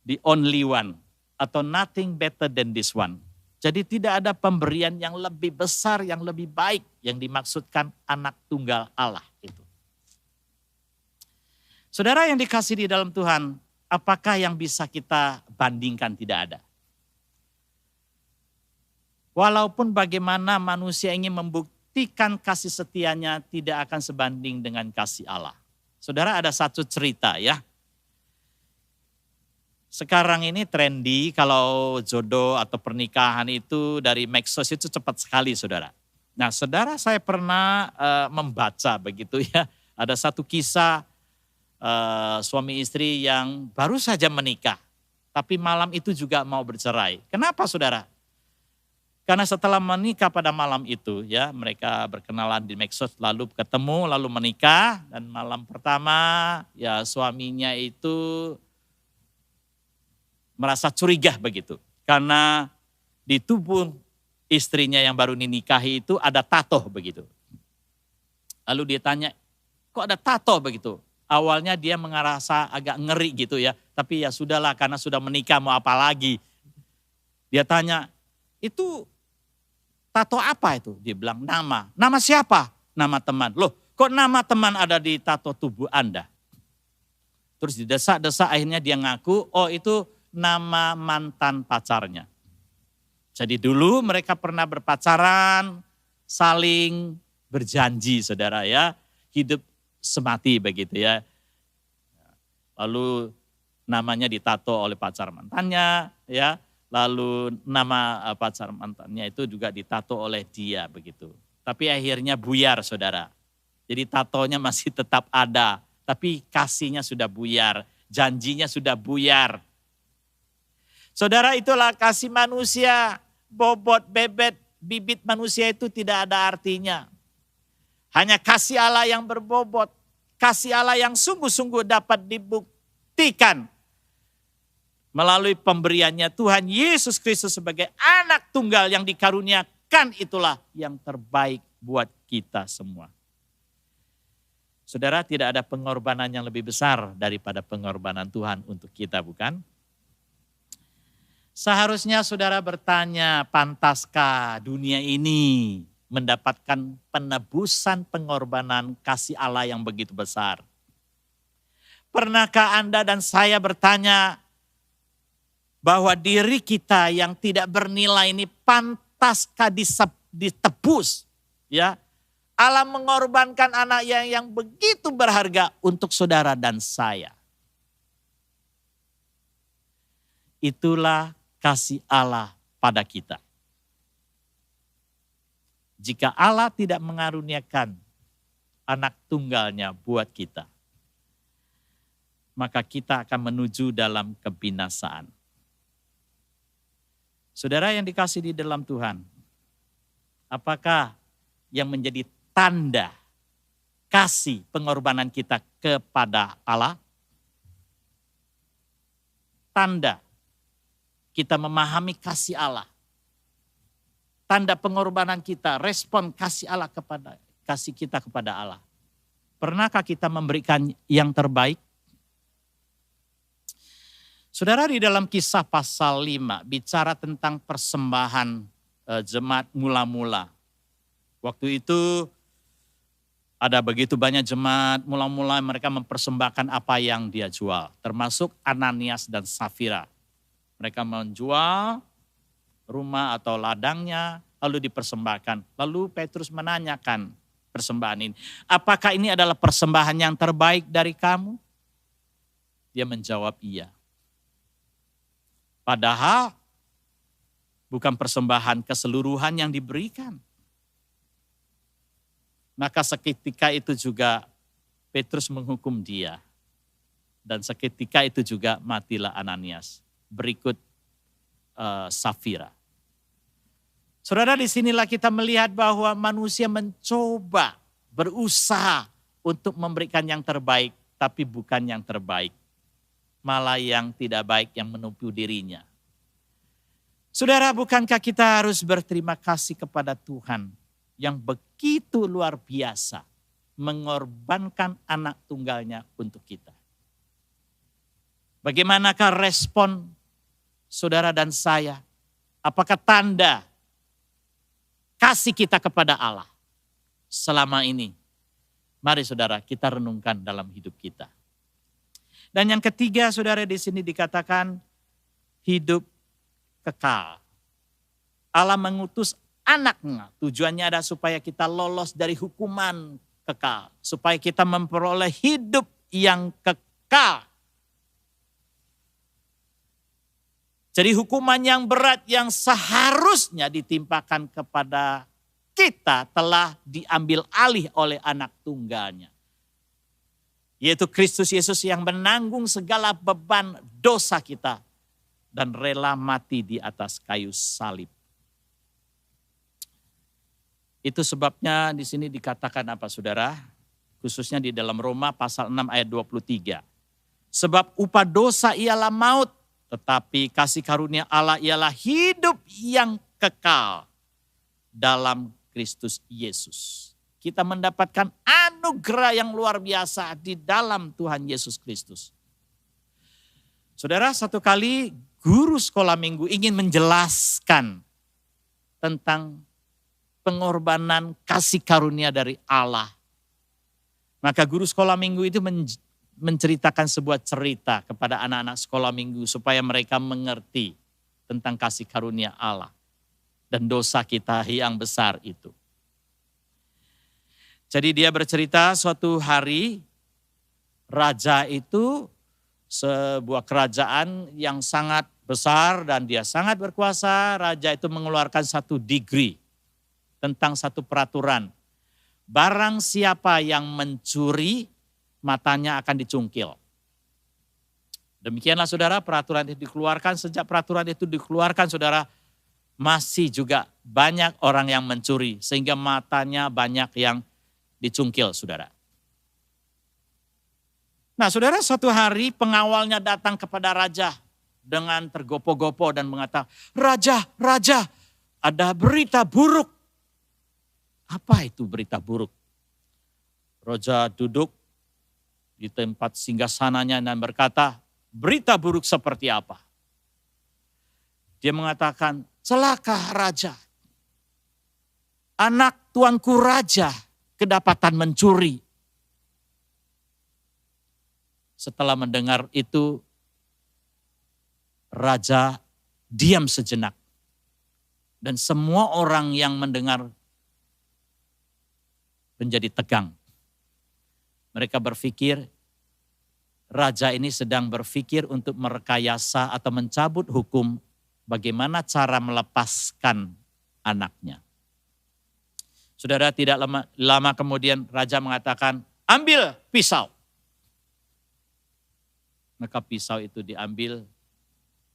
The only one. Atau nothing better than this one. Jadi tidak ada pemberian yang lebih besar, yang lebih baik. Yang dimaksudkan anak tunggal Allah itu. Saudara yang dikasihi di dalam Tuhan, apakah yang bisa kita bandingkan? Tidak ada. Walaupun bagaimana manusia ingin membuktikan kasih setianya, tidak akan sebanding dengan kasih Allah. Saudara, ada satu cerita ya. Sekarang ini trendy kalau jodoh atau pernikahan itu dari medsos itu cepat sekali, saudara. Nah, saudara, saya pernah membaca begitu ya. Ada satu kisah suami istri yang baru saja menikah. Tapi malam itu juga mau bercerai. Kenapa, saudara? Karena setelah menikah pada malam itu ya, mereka berkenalan di medsos, lalu ketemu, lalu menikah. Dan malam pertama ya suaminya itu merasa curiga begitu. Karena di tubuh istrinya yang baru dinikahi itu ada tato begitu. Lalu dia tanya, kok ada tato begitu? Awalnya dia merasa agak ngeri gitu ya. Tapi ya sudahlah, karena sudah menikah mau apa lagi. Dia tanya, itu tato apa itu? Dia bilang nama. Nama siapa? Nama teman. Loh, kok nama teman ada di tato tubuh Anda? Terus didesak-desak, akhirnya dia ngaku, oh itu nama mantan pacarnya. Jadi dulu mereka pernah berpacaran, saling berjanji, saudara ya, hidup semati begitu ya. Lalu namanya ditato oleh pacar mantannya ya. Lalu nama pacar mantannya itu juga ditato oleh dia begitu. Tapi akhirnya buyar, saudara. Jadi tatonya masih tetap ada, tapi kasihnya sudah buyar, janjinya sudah buyar. Saudara, itulah kasih manusia, bobot, bebet, bibit manusia itu tidak ada artinya. Hanya kasih Allah yang berbobot, kasih Allah yang sungguh-sungguh dapat dibuktikan Melalui pemberiannya Tuhan Yesus Kristus sebagai anak tunggal yang dikaruniakan, itulah yang terbaik buat kita semua. Saudara, tidak ada pengorbanan yang lebih besar daripada pengorbanan Tuhan untuk kita, bukan? Seharusnya saudara bertanya, pantaskah dunia ini mendapatkan penebusan pengorbanan kasih Allah yang begitu besar? Pernahkah Anda dan saya bertanya bahwa diri kita yang tidak bernilai ini pantaskah ditebus? Ya, Allah mengorbankan anak yang begitu berharga untuk saudara dan saya. Itulah kasih Allah pada kita. Jika Allah tidak mengaruniakan anak tunggalnya buat kita, maka kita akan menuju dalam kebinasaan. Saudara yang dikasihi di dalam Tuhan, apakah yang menjadi tanda kasih pengorbanan kita kepada Allah? Tanda kita memahami kasih Allah. Tanda pengorbanan kita, respon kasih Allah kasih kita kepada Allah. Pernahkah kita memberikan yang terbaik? Saudara, di dalam Kisah pasal 5 bicara tentang persembahan jemaat mula-mula. Waktu itu ada begitu banyak jemaat mula-mula, mereka mempersembahkan apa yang dia jual. Termasuk Ananias dan Safira. Mereka menjual rumah atau ladangnya lalu dipersembahkan. Lalu Petrus menanyakan persembahan ini, apakah ini adalah persembahan yang terbaik dari kamu? Dia menjawab iya. Padahal bukan persembahan keseluruhan yang diberikan. Maka seketika itu juga Petrus menghukum dia. Dan seketika itu juga matilah Ananias. Berikut Safira. Saudara, disinilah kita melihat bahwa manusia mencoba, berusaha untuk memberikan yang terbaik, tapi bukan yang terbaik. Malah yang tidak baik yang menipu dirinya. Saudara, bukankah kita harus berterima kasih kepada Tuhan yang begitu luar biasa mengorbankan anak tunggalnya untuk kita? Bagaimanakah respon saudara dan saya? Apakah tanda kasih kita kepada Allah selama ini? Mari saudara, kita renungkan dalam hidup kita. Dan yang ketiga, saudara, di sini dikatakan hidup kekal. Allah mengutus anaknya, tujuannya ada supaya kita lolos dari hukuman kekal. Supaya kita memperoleh hidup yang kekal. Jadi hukuman yang berat yang seharusnya ditimpakan kepada kita telah diambil alih oleh anak tunggalnya. Yaitu Kristus Yesus yang menanggung segala beban dosa kita dan rela mati di atas kayu salib. Itu sebabnya di sini dikatakan apa saudara? Khususnya di dalam Roma pasal 6 ayat 23. Sebab upah dosa ialah maut, tetapi kasih karunia Allah ialah hidup yang kekal dalam Kristus Yesus. Kita mendapatkan anugerah yang luar biasa di dalam Tuhan Yesus Kristus. Saudara, satu kali guru sekolah minggu ingin menjelaskan tentang pengorbanan kasih karunia dari Allah. Maka guru sekolah minggu itu menceritakan sebuah cerita kepada anak-anak sekolah minggu supaya mereka mengerti tentang kasih karunia Allah dan dosa kita yang besar itu. Jadi dia bercerita suatu hari raja itu sebuah kerajaan yang sangat besar dan dia sangat berkuasa. Raja itu mengeluarkan satu degree tentang satu peraturan. Barang siapa yang mencuri, matanya akan dicungkil. Demikianlah saudara, peraturan itu dikeluarkan. Sejak peraturan itu dikeluarkan saudara, masih juga banyak orang yang mencuri. Sehingga matanya banyak yang dicungkil saudara. Nah saudara, suatu hari pengawalnya datang kepada raja. dengan tergopoh-gopoh dan mengatakan, "Raja, raja, ada berita buruk." Apa itu berita buruk? Raja duduk di tempat singgasananya dan berkata, "Berita buruk seperti apa?" Dia mengatakan, "Celaka raja. Anak tuanku raja kedapatan mencuri." Setelah mendengar itu, raja diam sejenak. Dan semua orang yang mendengar menjadi tegang. Mereka berpikir, raja ini sedang berpikir untuk merekayasa atau mencabut hukum bagaimana cara melepaskan anaknya. Saudara, tidak lama kemudian raja mengatakan, "Ambil pisau." Maka pisau itu diambil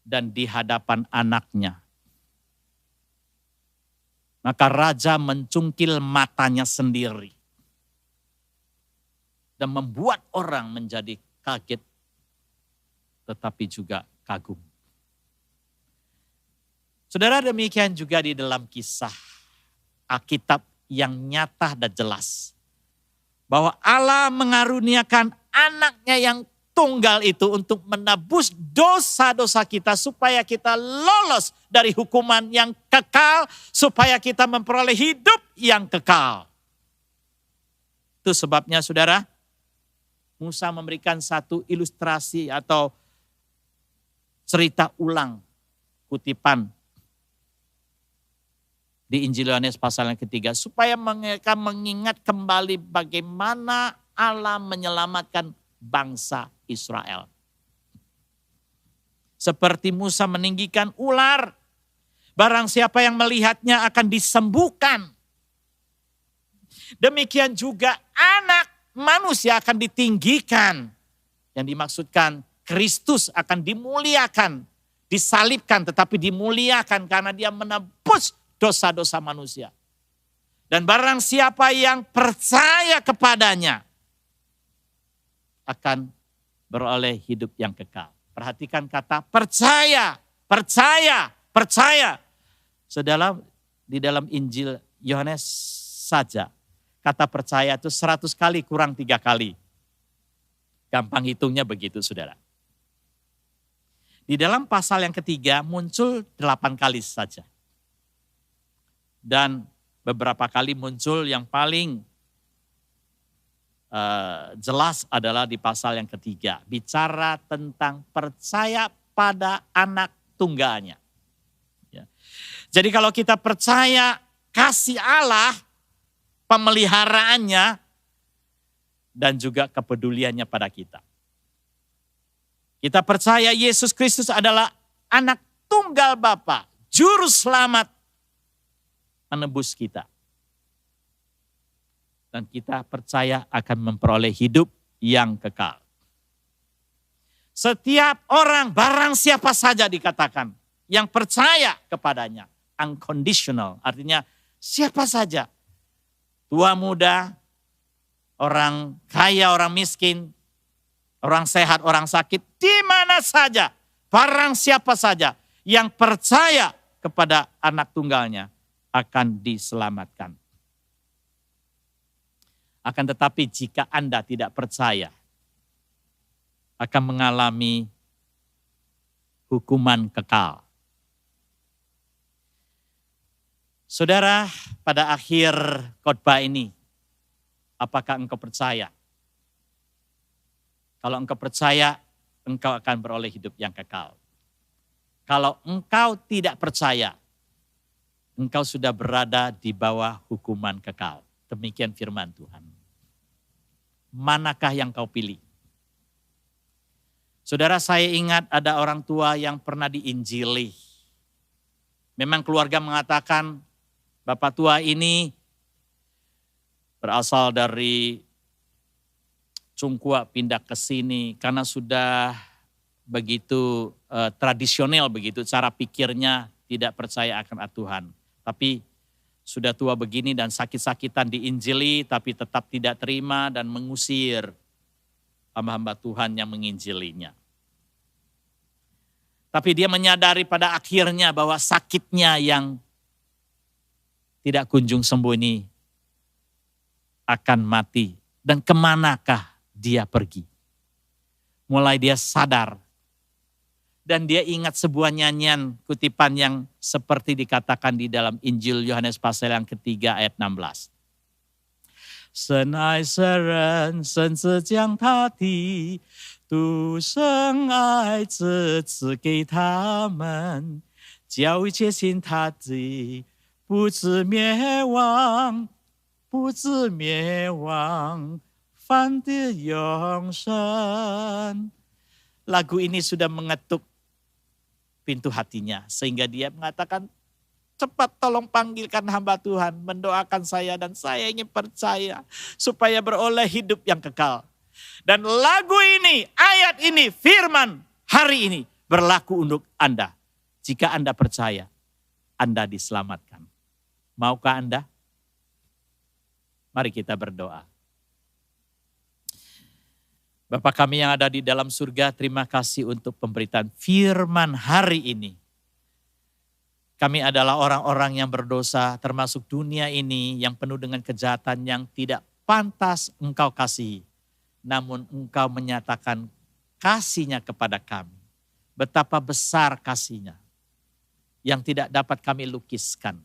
dan di hadapan anaknya. Maka raja mencungkil matanya sendiri. Dan membuat orang menjadi kaget, tetapi juga kagum. Saudara, demikian juga di dalam kisah Alkitab yang nyata dan jelas. Bahwa Allah mengaruniakan anaknya yang tunggal itu untuk menebus dosa-dosa kita supaya kita lolos dari hukuman yang kekal, supaya kita memperoleh hidup yang kekal. Itu sebabnya saudara, Musa memberikan satu ilustrasi atau cerita ulang kutipan di Injil Yohanes pasal yang ketiga, supaya mereka mengingat kembali bagaimana Allah menyelamatkan bangsa Israel. Seperti Musa meninggikan ular, barang siapa yang melihatnya akan disembuhkan. Demikian juga anak manusia akan ditinggikan. Yang dimaksudkan Kristus akan dimuliakan, disalibkan tetapi dimuliakan karena dia menebus dosa-dosa manusia. Dan barang siapa yang percaya kepadanya akan beroleh hidup yang kekal. Perhatikan kata percaya, percaya, percaya. Saudara, di dalam Injil Yohanes saja, kata percaya itu 100 kali kurang 3 kali. Gampang hitungnya begitu saudara. Di dalam pasal yang ketiga muncul 8 kali saja. Dan beberapa kali muncul yang paling jelas adalah di pasal yang ketiga. Bicara tentang percaya pada anak tunggalnya. Ya. Jadi kalau kita percaya kasih Allah, pemeliharaannya, dan juga kepeduliannya pada kita. Kita percaya Yesus Kristus adalah anak tunggal Bapa, juru selamat menebus kita. Dan kita percaya akan memperoleh hidup yang kekal. Setiap orang, barang siapa saja dikatakan, yang percaya kepadanya, unconditional, artinya siapa saja. Tua muda, orang kaya, orang miskin, orang sehat, orang sakit, di mana saja, barang siapa saja yang percaya kepada anak tunggalnya akan diselamatkan. Akan tetapi jika Anda tidak percaya, akan mengalami hukuman kekal. Saudara, pada akhir khotbah ini, apakah engkau percaya? Kalau engkau percaya, engkau akan beroleh hidup yang kekal. Kalau engkau tidak percaya, engkau sudah berada di bawah hukuman kekal. Demikian firman Tuhan. Manakah yang kau pilih? Saudara, saya ingat ada orang tua yang pernah diinjili. Memang keluarga mengatakan, bapak tua ini berasal dari Cungkua pindah ke sini karena sudah begitu tradisional begitu cara pikirnya, tidak percaya akan Tuhan. Tapi sudah tua begini dan sakit-sakitan diinjili tapi tetap tidak terima dan mengusir hamba-hamba Tuhan yang menginjilinya. Tapi dia menyadari pada akhirnya bahwa sakitnya yang tidak kunjung sembuh ini akan mati. Dan kemanakah dia pergi? Mulai dia sadar. Dan dia ingat sebuah nyanyian kutipan yang seperti dikatakan di dalam Injil Yohanes pasal yang ketiga ayat 16. 神爱世人，甚至将他的独生爱子赐给他们，叫一切信他的不至灭亡，不至灭亡，反得永生。 Lagu ini sudah mengetuk pintu hatinya sehingga dia mengatakan, cepat tolong panggilkan hamba Tuhan, mendoakan saya dan saya ingin percaya supaya beroleh hidup yang kekal. Dan lagu ini, ayat ini, firman hari ini berlaku untuk Anda. Jika Anda percaya, Anda diselamatkan. Maukah Anda? Mari kita berdoa. Bapa kami yang ada di dalam surga, terima kasih untuk pemberitaan firman hari ini. Kami adalah orang-orang yang berdosa, termasuk dunia ini yang penuh dengan kejahatan yang tidak pantas Engkau kasihi. Namun Engkau menyatakan kasih-Nya kepada kami. Betapa besar kasih-Nya yang tidak dapat kami lukiskan.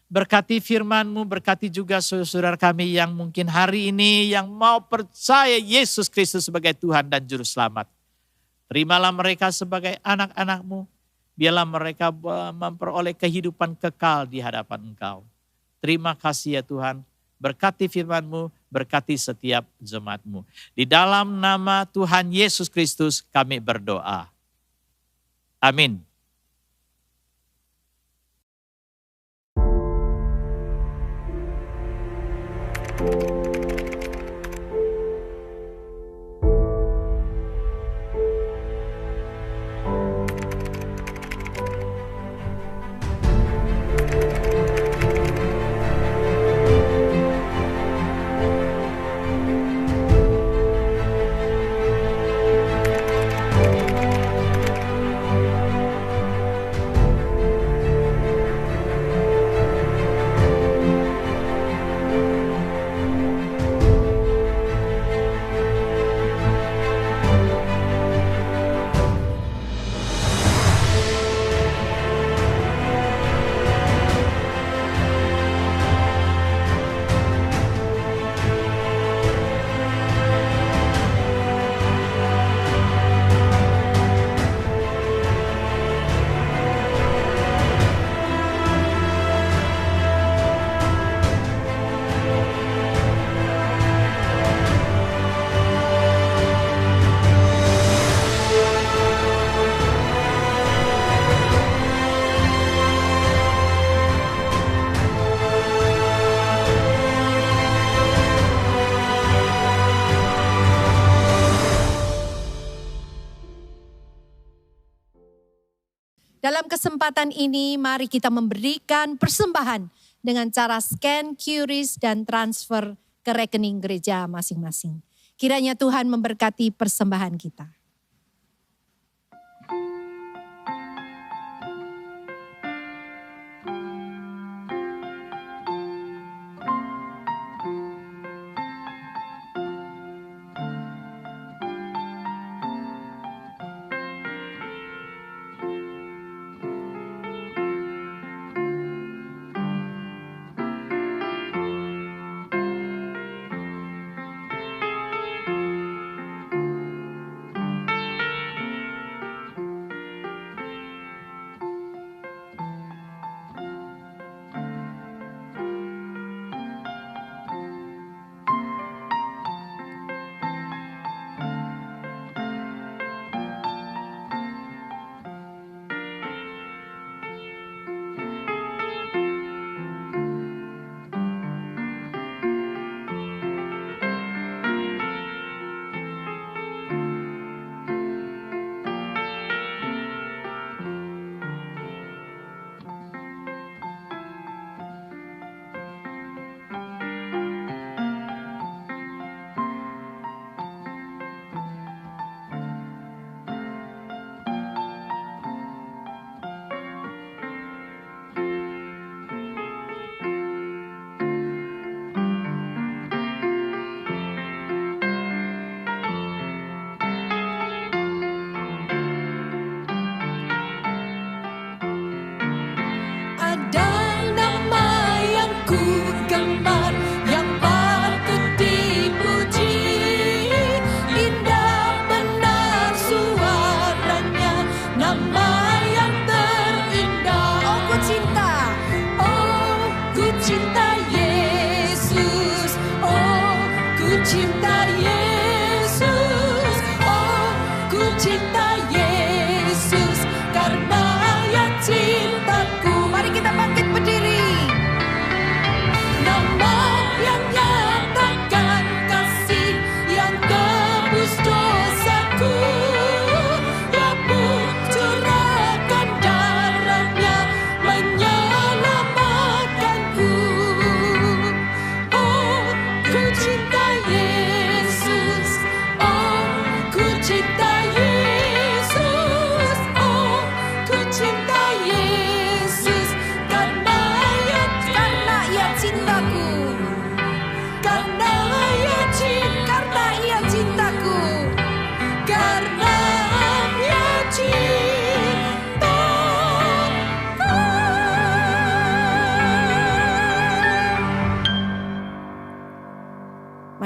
Berkati firman-Mu, berkati juga saudara kami yang mungkin hari ini yang mau percaya Yesus Kristus sebagai Tuhan dan Juru Selamat. Terimalah mereka sebagai anak-anak-Mu. Biarlah mereka memperoleh kehidupan kekal di hadapan Engkau. Terima kasih ya Tuhan. Berkati firman-Mu, berkati setiap jemaat-Mu. Di dalam nama Tuhan Yesus Kristus kami berdoa. Amin. Dalam kesempatan ini mari kita memberikan persembahan dengan cara scan, QRIS, dan transfer ke rekening gereja masing-masing. Kiranya Tuhan memberkati persembahan kita.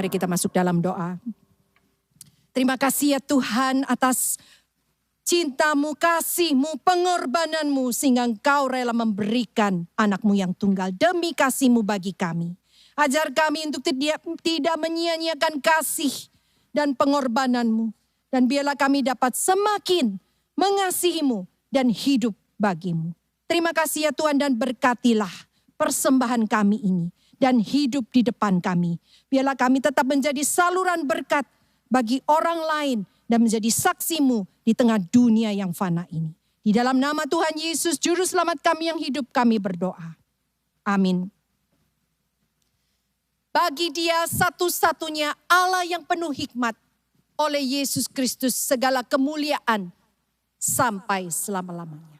Mari kita masuk dalam doa. Terima kasih ya Tuhan atas cinta-Mu, kasih-Mu, pengorbanan-Mu sehingga Engkau rela memberikan anak-Mu yang tunggal demi kasih-Mu bagi kami. Ajar kami untuk tidak menyia-nyiakan kasih dan pengorbanan-Mu. Dan biarlah kami dapat semakin mengasihi-Mu dan hidup bagi-Mu. Terima kasih ya Tuhan dan berkatilah persembahan kami ini dan hidup di depan kami. Biarlah kami tetap menjadi saluran berkat bagi orang lain dan menjadi saksi-Mu di tengah dunia yang fana ini. Di dalam nama Tuhan Yesus, Juru Selamat kami yang hidup, kami berdoa. Amin. Bagi Dia satu-satunya Allah yang penuh hikmat, oleh Yesus Kristus segala kemuliaan sampai selama-lamanya.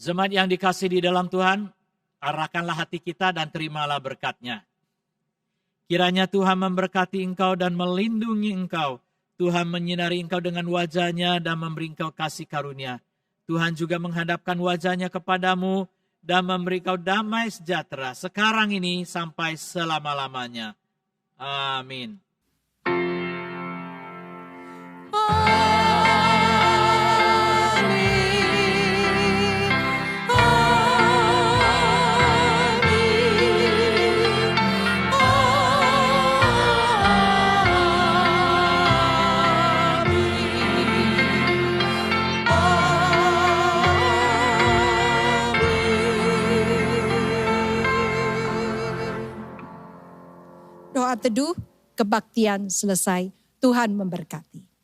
Jemaat yang dikasihi di dalam Tuhan, arahkanlah hati kita dan terimalah berkat-Nya. Kiranya Tuhan memberkati engkau dan melindungi engkau. Tuhan menyinari engkau dengan wajah-Nya dan memberi engkau kasih karunia. Tuhan juga menghadapkan wajah-Nya kepadamu dan memberi engkau damai sejahtera sekarang ini sampai selama-lamanya. Amin. Doa teduh, kebaktian selesai. Tuhan memberkati.